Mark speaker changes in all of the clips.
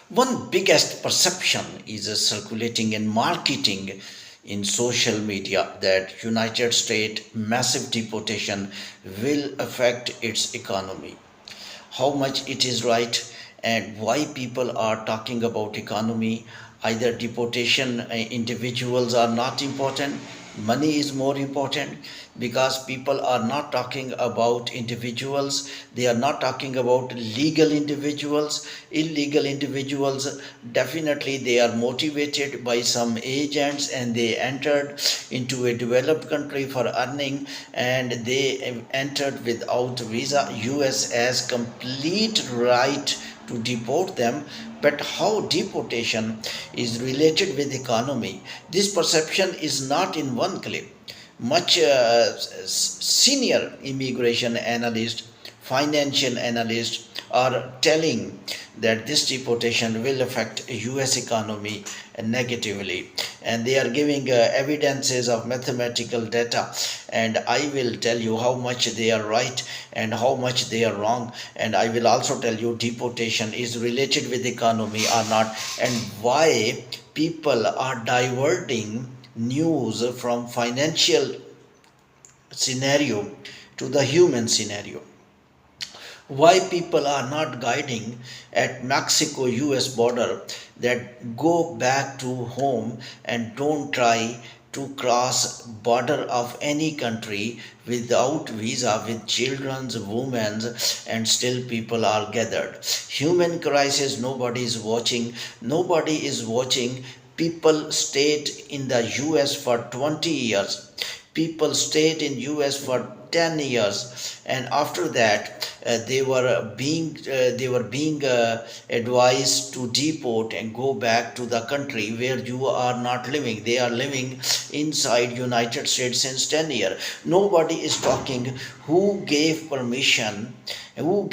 Speaker 1: One biggest perception is circulating and marketing in social media that United States massive deportation will affect its economy. How much it is right and why people are talking about economy? Either deportation individuals are not important, money is more important, because people are not talking about individuals, they are not talking about legal individuals. Illegal individuals, definitely they are motivated by some agents and they entered into a developed country for earning, and they entered without visa. US has complete right to deport them. But how deportation is related with economy, this perception is not in one clip. Much senior immigration analysts, financial analysts are telling that this deportation will affect US economy negatively, and they are giving evidences of mathematical data, and I will tell you how much they are right and how much they are wrong, and I will also tell you deportation is related with economy or not, and why people are diverting news from financial scenario to the human scenario. Why people are not guiding at Mexico US border that go back to home and don't try to cross border of any country without visa with children's, women's, and still people are gathered. Human crisis, nobody is watching. Nobody is watching. People stayed in the US for 20 years. People stayed in US for 10 years, and after that they were being advised to deport and go back to the country where you are not living. They are living inside United States since 10 years. Nobody is talking who gave permission, who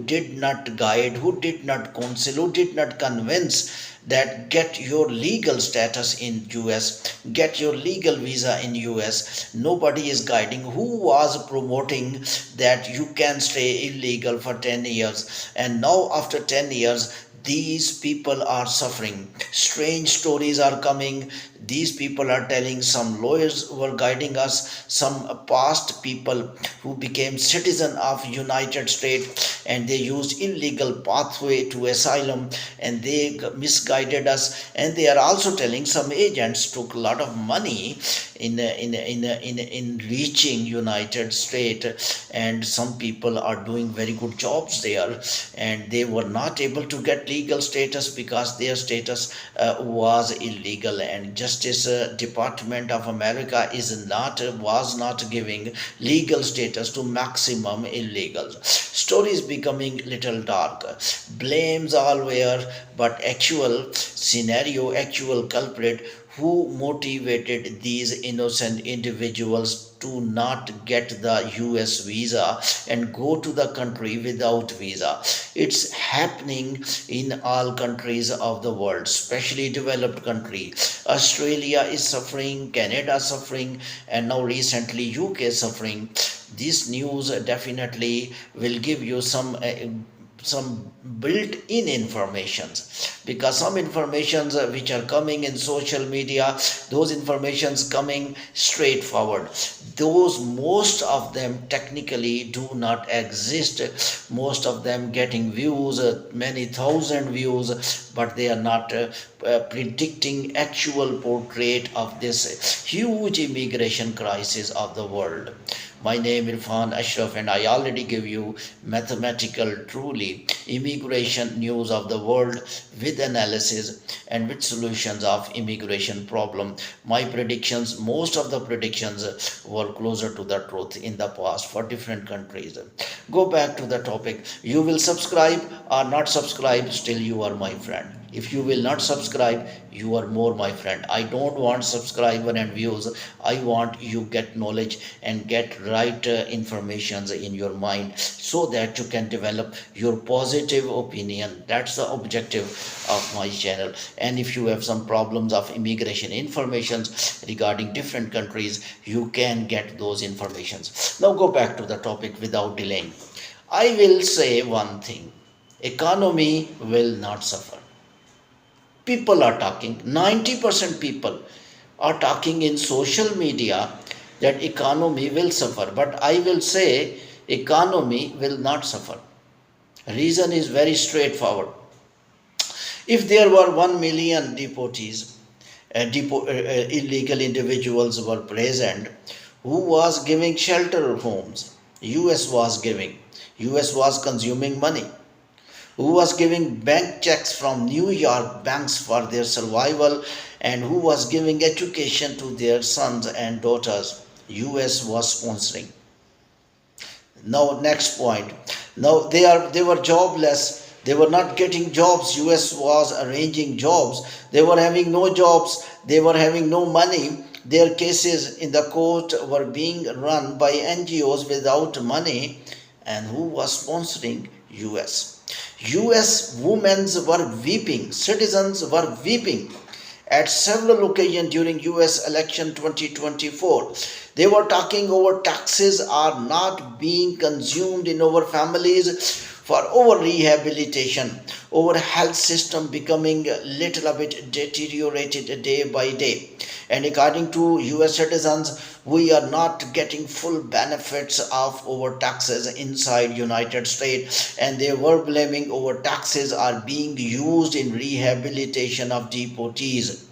Speaker 1: did not guide, who did not counsel, who did not convince that get your legal status in US, get your legal visa in US. Nobody is guiding. Who was promoting that you can stay illegal for 10 years, and now after 10 years these people are suffering. Strange stories are coming. These people are telling, some lawyers were guiding us, some past people who became citizen of United States and they used illegal pathway to asylum and they misguided us, and they are also telling some agents took a lot of money in reaching United States, and some people are doing very good jobs there, and they were not able to get legal status because their status was illegal, and Justice Department of America is not was not giving legal status to maximum illegals. Stories becoming little dark. Blames all were, but actual scenario, actual culprit, who motivated these innocent individuals to not get the US visa and go to the country without visa. It's happening in all countries of the world, especially developed countries. Australia is suffering, Canada suffering, and now recently UK suffering. This news definitely will give you some built-in informations, because some informations which are coming in social media, those informations coming straightforward, those most of them technically do not exist. Most of them getting views, many thousand views, but they are not predicting actual portrait of this huge immigration crisis of the world. My name is Irfan Ashraf, and I already give you mathematical, truly immigration news of the world with analysis and with solutions of immigration problem. My predictions, most of the predictions were closer to the truth in the past for different countries. Go back to the topic. You will subscribe or not subscribe, still you are my friend. If you will not subscribe, you are more my friend. I don't want subscriber and views. I want you get knowledge and get right informations in your mind so that you can develop your positive opinion. That's the objective of my channel. And if you have some problems of immigration informations regarding different countries, you can get those informations. Now go back to the topic without delaying. I will say one thing. economy will not suffer. People are talking, 90% people are talking in social media that economy will suffer, but I will say economy will not suffer. Reason is very straightforward. If there were 1 million deportees, illegal individuals were present, who was giving shelter homes? US was giving. US was consuming money. Who was giving bank checks from New York banks for their survival, and who was giving education to their sons and daughters? US was sponsoring. Now next point. Now they were jobless. They were not getting jobs. US was arranging jobs. They were having no jobs. They were having no money. Their cases in the court were being run by NGOs without money. And who was sponsoring? US. US women were weeping. Citizens were weeping at several occasions during US election 2024. They were talking over taxes are not being consumed in our families for over rehabilitation, over health system becoming little bit deteriorated day by day. And according to US citizens, we are not getting full benefits of our taxes inside United States, and they were blaming our taxes are being used in rehabilitation of deportees.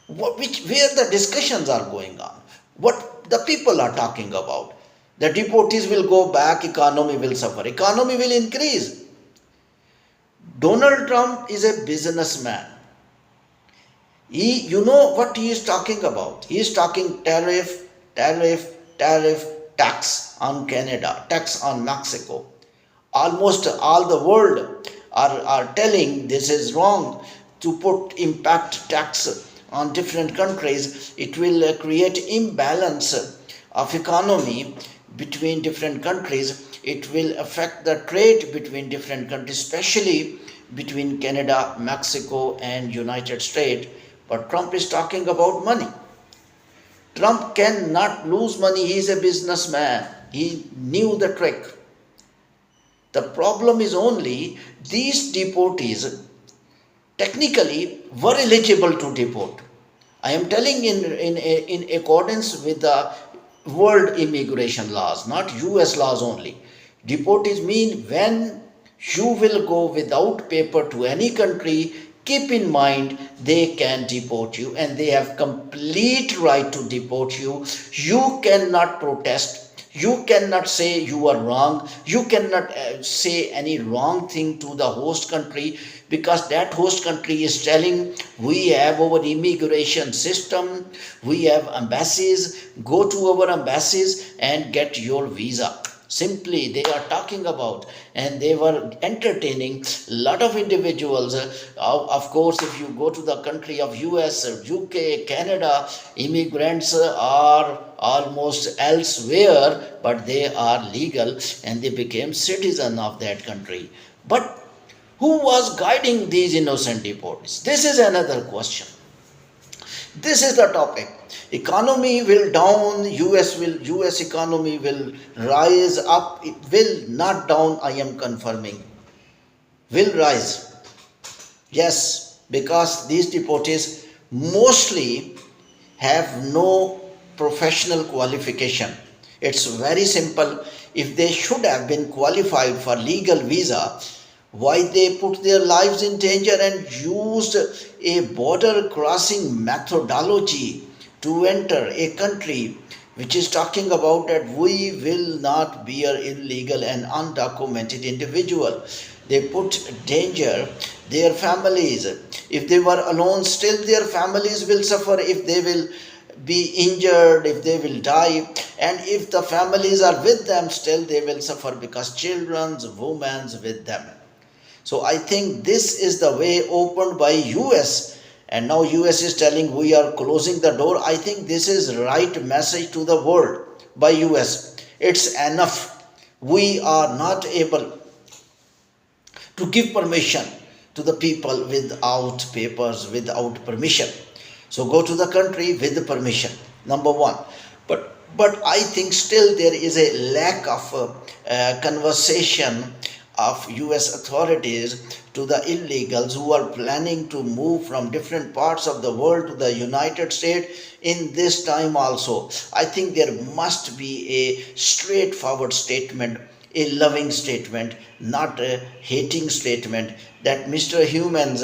Speaker 1: Where the discussions are going on, what the people are talking about. The deportees will go back, economy will suffer, economy will increase. Donald Trump is a businessman. You know what he is talking about. He is talking tariff, tax on Canada, tax on Mexico. Almost all the world are telling this is wrong to put impact tax on different countries. It will create imbalance of economy between different countries. It will affect the trade between different countries, especially between Canada, Mexico, and United States. But Trump is talking about money. Trump cannot lose money. He is a businessman. He knew the trick. The problem is only these deportees technically were eligible to deport. I am telling in accordance with the world immigration laws, not US laws only. Deportees mean when you will go without paper to any country, keep in mind they can deport you, and they have complete right to deport you. You cannot protest. You cannot say you are wrong. You cannot say any wrong thing to the host country, because that host country is telling we have our immigration system, we have embassies, go to our embassies and get your visa. Simply they are talking about, and they were entertaining a lot of individuals. Of course, if you go to the country of US, UK, Canada, immigrants are almost elsewhere, but they are legal and they became citizen of that country. But who was guiding these innocent deportees? This is another question. This is the topic. Economy will down, US economy will rise up. It will not down, I am confirming. Will rise. Yes, because these deportees mostly have no professional qualification. It's very simple. If they should have been qualified for legal visa, why they put their lives in danger and used a border crossing methodology to enter a country which is talking about that we will not be an illegal and undocumented individual. They put danger their families. If they were alone, still their families will suffer. If they will be injured, if they will die, and if the families are with them, still they will suffer, because children's, women's with them. So I think this is the way opened by US, and now US is telling we are closing the door. I think this is right message to the world by US. It's enough. We are not able to give permission to the people without papers, without permission. So go to the country with permission, number one. But I think still there is a lack of conversation of US authorities to the illegals who are planning to move from different parts of the world to the United States in this time also. I think there must be a straightforward statement, a loving statement, not a hating statement, that Mr. Humans,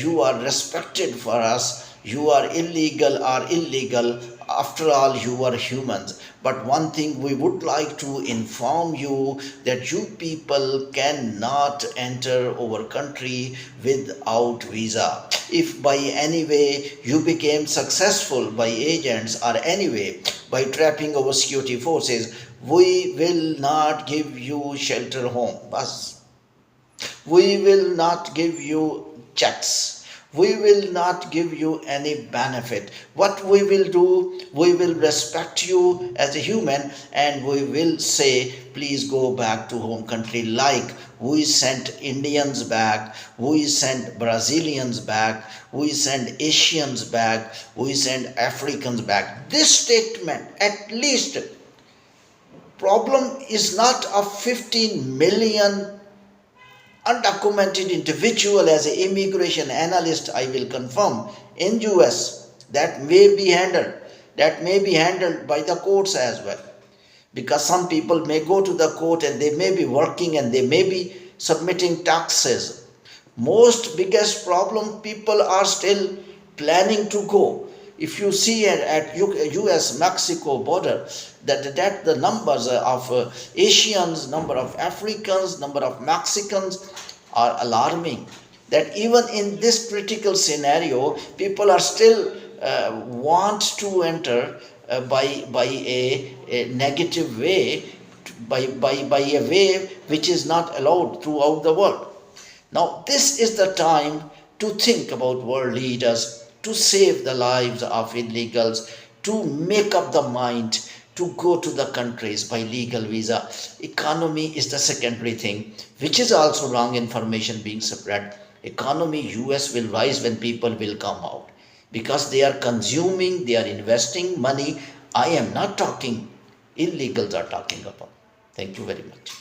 Speaker 1: you are respected for us. You are illegal or illegal. After all, you are humans. But one thing we would like to inform you, that you people cannot enter our country without visa. If by any way you became successful by agents or anyway by trapping our security forces, we will not give you shelter home. Bas. We will not give you checks. We will not give you any benefit. What we will do, we will respect you as a human and we will say, please go back to home country, like we sent Indians back, we sent Brazilians back, we sent Asians back, we sent Africans back. This statement, at least, problem is not of 15 million undocumented individual. As an immigration analyst, I will confirm in US that may be handled by the courts as well, because some people may go to the court and they may be working and they may be submitting taxes. Most biggest problem, people are still planning to go. If you see at US Mexico border, that the numbers of Asians, number of Africans, number of Mexicans are alarming. That even in this critical scenario, people are still want to enter by a negative way, by a way which is not allowed throughout the world. Now, this is the time to think about world leaders, to save the lives of illegals, to make up the mind to go to the countries by legal visa. Economy is the secondary thing, which is also wrong information being spread. Economy, US will rise when people will come out, because they are consuming, they are investing money. I am not talking, illegals are talking about. Thank you very much.